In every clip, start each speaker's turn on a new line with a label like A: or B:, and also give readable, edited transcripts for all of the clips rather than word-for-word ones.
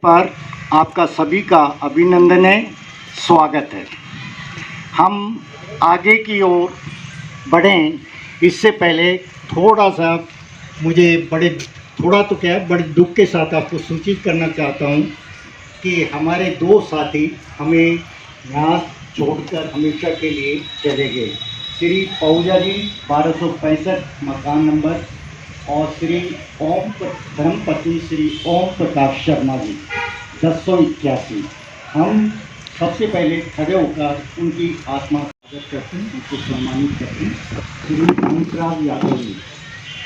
A: पर आपका सभी का अभिनंदन है, स्वागत है। हम आगे की ओर बढ़ें इससे पहले थोड़ा सा बड़े दुख के साथ आपको सूचित करना चाहता हूं कि हमारे दो साथी हमें यहाँ छोड़कर हमेशा के लिए चले गए। श्री पहुजा जी 1265 मकान नंबर और श्री धर्मपति श्री ओम प्रकाश शर्मा जी 1081। हम सबसे पहले खड़े होकर उनकी आत्मा का स्वागत करते हैं, उनको सम्मानित करते हैं। श्री अमितराज यादव जी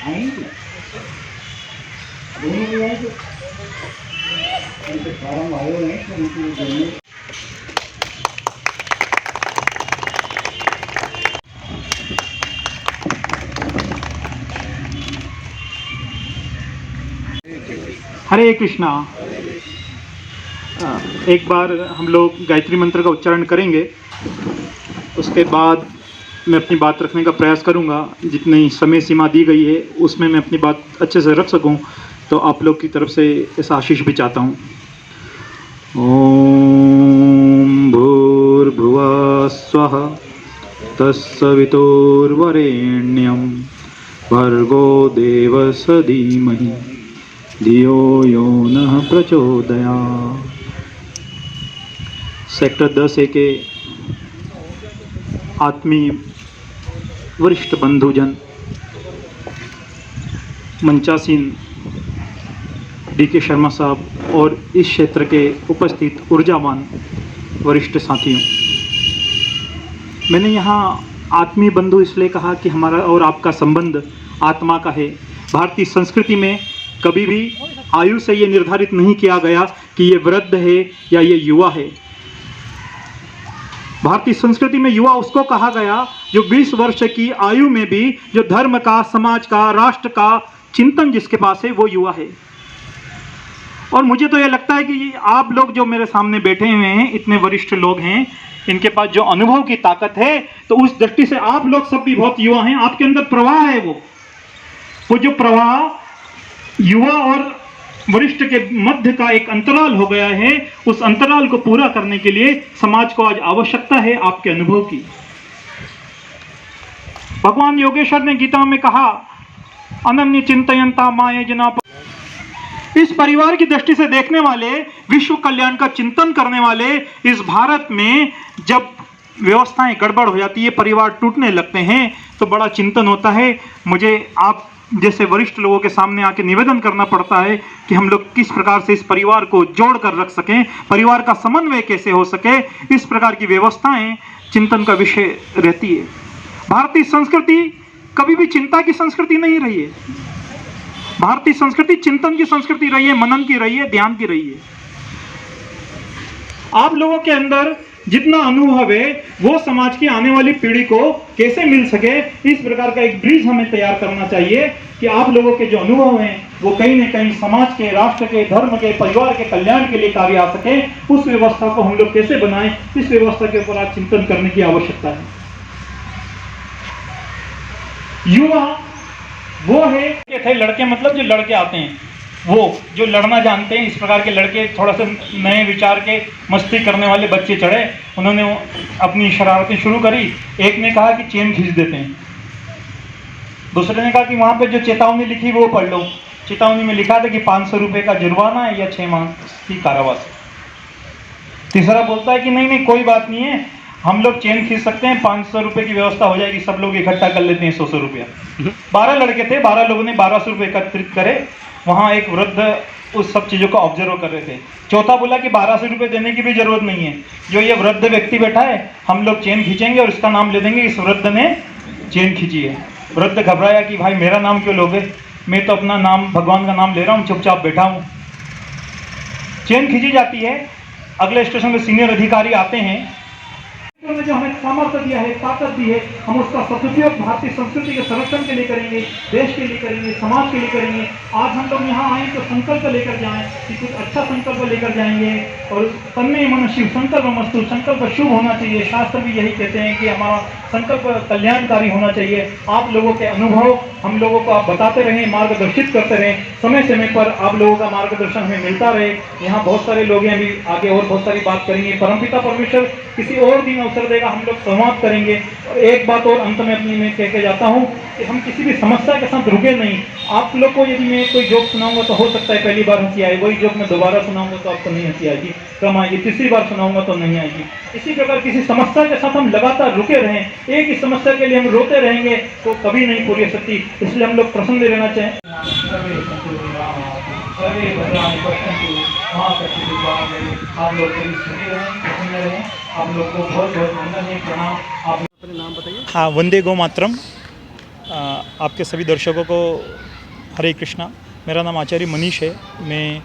A: आएंगे, दोनों भी आएंगे, उनके फार्म आए हुए हैं तो उनको दोनों।
B: हरे कृष्णा। एक बार हम लोग गायत्री मंत्र का उच्चारण करेंगे, उसके बाद मैं अपनी बात रखने का प्रयास करूंगा। जितनी समय सीमा दी गई है उसमें मैं अपनी बात अच्छे से रख सकूं, तो आप लोग की तरफ से इस आशीष भी चाहता हूं। ओम भूर्भुवः स्वः तत्सवितुर्वरेण्यं भर्गो देवस्य धीमहि धियो यो नः प्रचोदयात्। सेक्टर 10A के आत्मीय वरिष्ठ बंधुजन, मंचासीन DK शर्मा साहब और इस क्षेत्र के उपस्थित ऊर्जावान वरिष्ठ साथियों, मैंने यहाँ आत्मीय बंधु इसलिए कहा कि हमारा और आपका संबंध आत्मा का है। भारतीय संस्कृति में कभी भी आयु से ये निर्धारित नहीं किया गया कि ये वृद्ध है या ये युवा है। भारतीय संस्कृति में युवा उसको कहा गया जो 20 वर्ष की आयु में भी जो धर्म का, समाज का, राष्ट्र का चिंतन जिसके पास है वो युवा है। और मुझे तो ये लगता है कि आप लोग जो मेरे सामने बैठे हुए हैं, इतने वरिष्ठ लोग हैं, इनके पास जो अनुभव की ताकत है, तो उस दृष्टि से आप लोग सब भी बहुत युवा हैं। आपके अंदर प्रवाह है, वो जो प्रवाह युवा और वरिष्ठ के मध्य का एक अंतराल हो गया है, उस अंतराल को पूरा करने के लिए समाज को आज आवश्यकता है आपके अनुभव की। भगवान योगेश्वर ने गीता में कहा, अनन्य चिंतयन्ता माये जना। इस परिवार की दृष्टि से देखने वाले, विश्व कल्याण का चिंतन करने वाले इस भारत में जब व्यवस्थाएं गड़बड़ हो जाती है, परिवार टूटने लगते हैं, तो बड़ा चिंतन होता है। मुझे आप जैसे वरिष्ठ लोगों के सामने आके निवेदन करना पड़ता है कि हम लोग किस प्रकार से इस परिवार को जोड़ कर रख सकें, परिवार का समन्वय कैसे हो सके। इस प्रकार की व्यवस्थाएं चिंतन का विषय रहती है। भारतीय संस्कृति कभी भी चिंता की संस्कृति नहीं रही है। भारतीय संस्कृति चिंतन की संस्कृति रही है, मनन की रही है, ध्यान की रही है। आप लोगों के अंदर जितना अनुभव है वो समाज की आने वाली पीढ़ी को कैसे मिल सके, इस प्रकार का एक ब्रिज हमें तैयार करना चाहिए कि आप लोगों के जो अनुभव हैं वो कहीं न कहीं समाज के, राष्ट्र के, धर्म के, परिवार के कल्याण के लिए कार्य आ सके। उस व्यवस्था को हम लोग कैसे बनाएं, इस व्यवस्था के ऊपर आज चिंतन करने की आवश्यकता है। युवा वो है कि थे लड़के, मतलब जो लड़के आते हैं, वो जो लड़ना जानते हैं, इस प्रकार के लड़के, थोड़ा सा नए विचार के, मस्ती करने वाले बच्चे चढ़े, उन्होंने अपनी शरारतें शुरू करी। एक ने कहा कि चेन खींच देते हैं, दूसरे ने कहा कि वहाँ पे जो चेतावनी लिखी वो पढ़ लो। चेतावनी में लिखा था कि 500 रुपये का जुर्माना है या 6 माह की कारावास। तीसरा बोलता है कि नहीं कोई बात नहीं है, हम लोग चेन खींच सकते हैं, 500 रुपये की व्यवस्था हो जाएगी, सब लोग इकट्ठा कर लेते हैं 100 रुपया। 12 लड़के थे, 12 लोगों ने 1200 रुपये एकत्रित करे। वहाँ एक वृद्ध उस सब चीज़ों को ऑब्जर्व कर रहे थे। चौथा बोला कि 1200 रुपये देने की भी जरूरत नहीं है, जो ये वृद्ध व्यक्ति बैठा है हम लोग चेन खींचेंगे और इसका नाम ले देंगे, इस वृद्ध ने चेन खींची है। वृद्ध घबराया कि भाई मेरा नाम क्यों लोगे, मैं तो अपना नाम, भगवान का नाम ले रहा हूँ, चुपचाप बैठा हूँ। चेन खींची जाती है। अगले स्टेशन में सीनियर अधिकारी आते हैं ने जो हमें सामर्थ्य दिया है, ताकत दी है, हम उसका सदुपयोग भारतीय संस्कृति के संरक्षण के लिए करेंगे, देश के लिए करेंगे, समाज के लिए करेंगे। आज हम लोग यहाँ आए तो संकल्प लेकर जाएं कि कुछ अच्छा संकल्प लेकर जाएंगे और तन्मय मन शिव संकल्प मस्तु, संकल्प शुभ होना चाहिए। शास्त्र भी यही कहते हैं कि हमारा संकल्प कल्याणकारी होना चाहिए। आप लोगों के अनुभव हम लोगों को आप बताते रहें, मार्गदर्शित करते रहें, समय समय पर आप लोगों का मार्गदर्शन हमें मिलता रहे। यहाँ बहुत सारे लोग हैं, अभी आगे और बहुत सारी बात करेंगे। परमपिता परमेश्वर किसी और दिन अवसर देगा, हम लोग संवाद करेंगे। और एक बात और अंत में अपनी मैं कह के जाता हूँ कि हम किसी भी समस्या के साथ रुके नहीं। आप लोग को यदि मैं कोई जोक सुनाऊंगा तो हो सकता है पहली बार हंसी आए, वही जोक मैं दोबारा सुनाऊंगा तो आपको नहीं हंसी आएगी, कम आएगी, तीसरी बार सुनाऊंगा तो नहीं आएगी। इसी प्रकार किसी समस्या के साथ हम लगातार रुके रहें, एक ही समस्या के लिए हम रोते रहेंगे तो कभी नहीं पूरी हो सकती। इसलिए हम लोग प्रसन्न रहना चाहें। आप लोग सुने रहें, प्रसन्न रहें। आप लोग को बहुत बहुत वंदन है, प्रणाम। आप
C: अपने नाम बताइए।
B: हाँ, वंदे गो मातरम। आपके सभी दर्शकों को हरे कृष्णा। मेरा नाम आचार्य मनीष है। मैं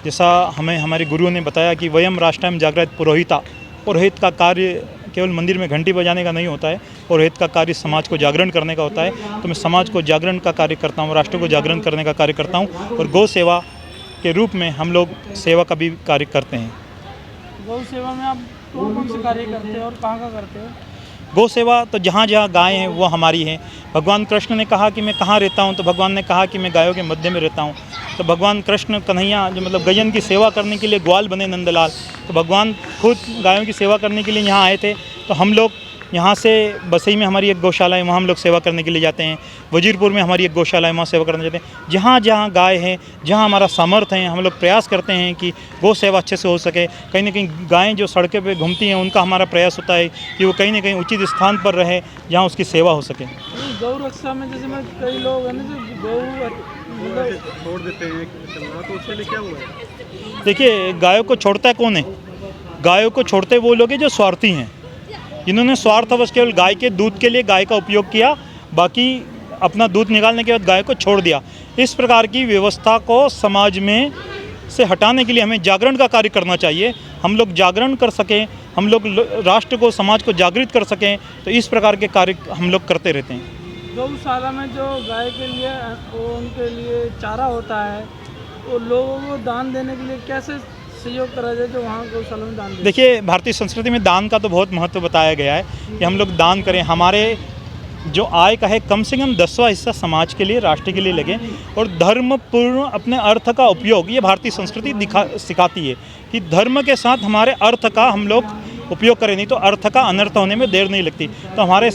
B: जैसा हमें हमारे गुरुओं ने बताया कि वयम राष्ट्रम जागृत पुरोहिता, पुरोहित का कार्य केवल मंदिर में घंटी बजाने का नहीं होता है, पुरोहित का कार्य समाज को जागरण करने का होता है। तो मैं समाज को जागरण का कार्य करता हूँ, राष्ट्र को जागरण करने का कार्य करता हूँ और गौ सेवा के रूप में हम लोग सेवा का भी कार्य करते हैं।
C: गौ सेवा में आप कौन से कार्य करते हैं और कहाँ करते हैं?
B: गौ सेवा तो जहाँ जहाँ गायें हैं वो हमारी हैं। भगवान कृष्ण ने कहा कि मैं कहाँ रहता हूँ, तो भगवान ने कहा कि मैं गायों के मध्य में रहता हूँ। तो भगवान कृष्ण कन्हैया जो मतलब गयन की सेवा करने के लिए ग्वाल बने नंदलाल, तो भगवान खुद गायों की सेवा करने के लिए यहाँ आए थे। तो हम लोग यहाँ से बसई में हमारी एक गौशाला है, वहाँ हम लोग सेवा करने के लिए जाते हैं। वजीरपुर में हमारी एक गौशाला है, वहाँ सेवा करने जाते हैं। जहाँ जहाँ गाय हैं, जहाँ हमारा सामर्थ्य है, हम लोग प्रयास करते हैं कि गौ सेवा अच्छे से हो सके। कहीं ना कहीं गायें जो सड़कें पे घूमती हैं, उनका हमारा प्रयास होता है कि वो कहीं ना कहीं उचित स्थान पर रहे जहाँ उसकी सेवा हो सके।
C: गौ रक्षा में जैसे मैं कई लोग हैं ना जो गौ मतलब छोड़ देते हैं चलना, तो उसके लिए क्या हुआ है?
B: देखिए, गायों को छोड़ता है कौन है? गायों को छोड़ते वो लोग हैं जो स्वार्थी हैं, जिन्होंने स्वार्थवश केवल गाय के दूध के लिए गाय का उपयोग किया, बाकी अपना दूध निकालने के बाद गाय को छोड़ दिया। इस प्रकार की व्यवस्था को समाज में से हटाने के लिए हमें जागरण का कार्य करना चाहिए। हम लोग जागरण कर सकें, हम लोग राष्ट्र को, समाज को जागृत कर सकें, तो इस प्रकार के कार्य हम लोग करते रहते हैं।
C: गौशाला में जो गाय के लिए उनके लिए चारा होता है, वो लोगों को दान देने के लिए कैसे सहयोग करा जाए जो वहाँ गौशाला में दान दे?
B: देखिए, भारतीय संस्कृति में दान का तो बहुत महत्व बताया गया है कि हम लोग दान करें। हमारे जो आय का है कम से कम 10वां हिस्सा समाज के लिए, राष्ट्र के लिए लगे और धर्मपूर्ण अपने अर्थ का उपयोग, ये भारतीय संस्कृति सिखाती है कि धर्म के साथ हमारे अर्थ का हम लोग उपयोग करें, नहीं तो अर्थ का अनर्थ होने में देर नहीं लगती। तो हमारे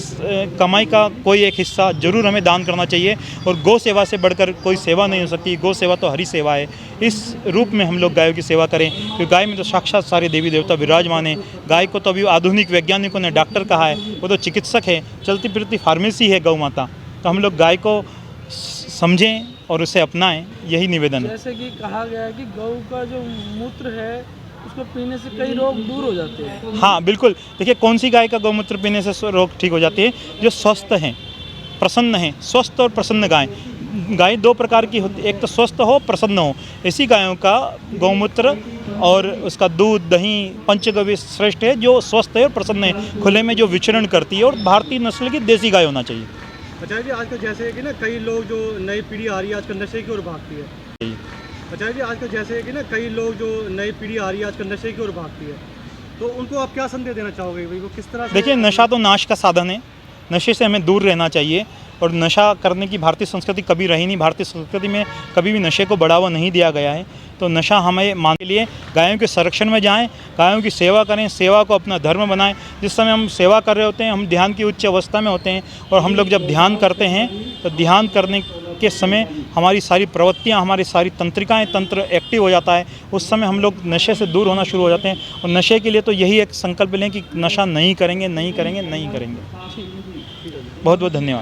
B: कमाई का कोई एक हिस्सा जरूर हमें दान करना चाहिए। और गौ सेवा से बढ़कर कोई सेवा नहीं हो सकती। गौ सेवा तो हरि सेवा है। इस रूप में हम लोग गायों की सेवा करें, क्योंकि गाय में तो साक्षात सारे देवी देवता विराजमान है। गाय को तो अभी आधुनिक वैज्ञानिकों ने डॉक्टर कहा है, वो तो चिकित्सक है, चलती फिरती फार्मेसी है गौ माता। तो हम लोग गाय को समझें और उसे अपनाएं, यही निवेदन है।
C: जैसे कि कहा गया है कि गौ का जो मूत्र है उसको पीने से कई रोग दूर हो जाते हैं।
B: हाँ, बिल्कुल। देखिए, कौन सी गाय का गौमूत्र पीने से रोग ठीक हो जाती है? जो स्वस्थ हैं, प्रसन्न हैं। स्वस्थ और प्रसन्न गाय दो प्रकार की होती है, एक तो स्वस्थ हो, प्रसन्न हो। ऐसी गायों का गौमूत्र और उसका दूध, दही, पंचगव्य श्रेष्ठ है, जो स्वस्थ है और प्रसन्न है, खुले में जो विचरण करती है, और भारतीय नस्ल की देसी गाय होना चाहिए।
D: अच्छा जी, आजकल जैसे कि ना कई लोग जो नई पीढ़ी आ रही है आजकल नशे की ओर भागती है। अच्छा जी, आजकल जैसे कि ना कई लोग जो नई पीढ़ी आ रही है आजकल नशे की ओर भागती है, तो उनको आप क्या संदेश देना चाहोगे भाई? वो किस तरह से?
B: देखिए, नशा तो नाश का साधन है। नशे से हमें दूर रहना चाहिए और नशा करने की भारतीय संस्कृति कभी रही नहीं। भारतीय संस्कृति में कभी भी नशे को बढ़ावा नहीं दिया गया है। तो नशा हमें मान के लिए गायों के संरक्षण में जाएं, गायों की सेवा करें, सेवा को अपना धर्म बनाएं। जिस समय हम सेवा कर रहे होते हैं, हम ध्यान की उच्च अवस्था में होते हैं, और हम लोग जब ध्यान करते हैं तो ध्यान करने के समय हमारी सारी प्रवृत्तियाँ, हमारी सारी तंत्रिकाएँ, तंत्र एक्टिव हो जाता है। उस समय हम लोग नशे से दूर होना शुरू हो जाते हैं। और नशे के लिए तो यही एक संकल्प लें कि नशा नहीं करेंगे, नहीं करेंगे, नहीं करेंगे। बहुत बहुत धन्यवाद।